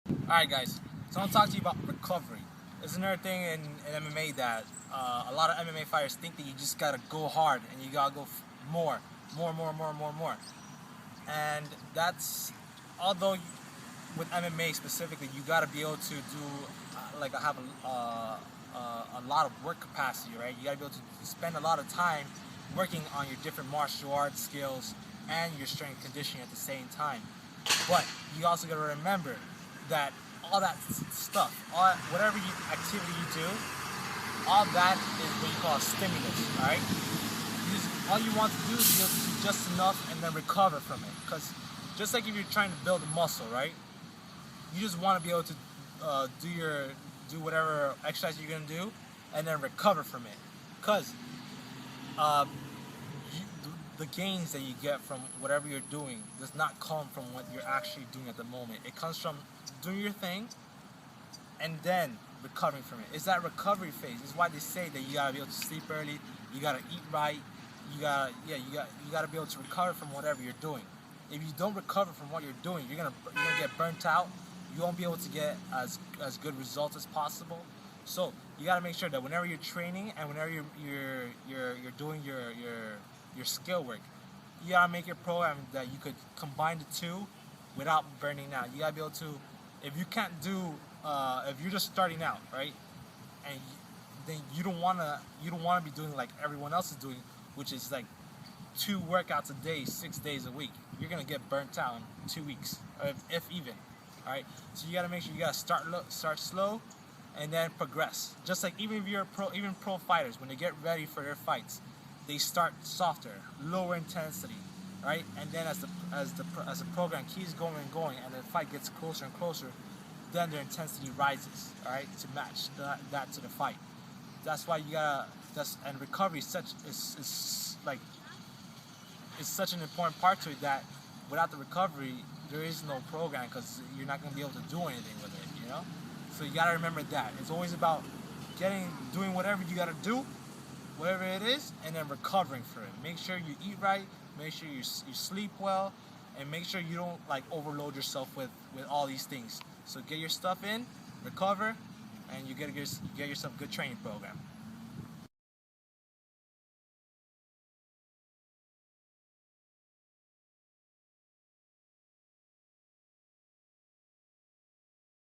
Alright guys, so I want to talk to you about recovery. There's another thing in MMA that a lot of MMA fighters think that you just gotta go hard and you gotta go more. And that's, although with MMA specifically, you gotta be able to do, have a lot of work capacity, right? You gotta be able to spend a lot of time working on your different martial arts skills and your strength conditioning at the same time. But you also gotta remember that all that stuff, whatever activity you do, all that is what you call a stimulus, all right? All you want to do is just enough and then recover from it. Because just like if you're trying to build a muscle, right? You just want to be able to do whatever exercise you're gonna do, and then recover from it. Because the gains that you get from whatever you're doing does not come from what you're actually doing at the moment. It comes from doing your thing and then recovering from it. It's that recovery phase. It's why they say that you gotta be able to sleep early, you gotta eat right, you gotta be able to recover from whatever you're doing. If you don't recover from what you're doing, you're gonna get burnt out. You won't be able to get as good results as possible. So you gotta make sure that whenever you're training and whenever you're doing your skill work, you gotta make your program that you could combine the two without burning out. You gotta be able to, if you can't do, if you're just starting out, right, and then you don't wanna be doing like everyone else is doing, which is like 2 workouts a day, 6 days a week. You're gonna get burnt out in 2 weeks, if even. All right, so you gotta make sure you gotta start slow, and then progress. Just like even if you're pro fighters, when they get ready for their fights, they start softer, lower intensity, right? And then as the program keeps going and going, and the fight gets closer and closer, then their intensity rises, all right, to match that to the fight. That's why you gotta. And recovery is such an important part to it that without the recovery, there is no program because you're not gonna be able to do anything with it, you know. So you gotta remember that it's always about doing whatever you gotta do, whatever it is, and then recovering for it. Make sure you eat right, make sure you sleep well, and make sure you don't overload yourself with all these things. So get your stuff in, recover, and you get yourself a good training program.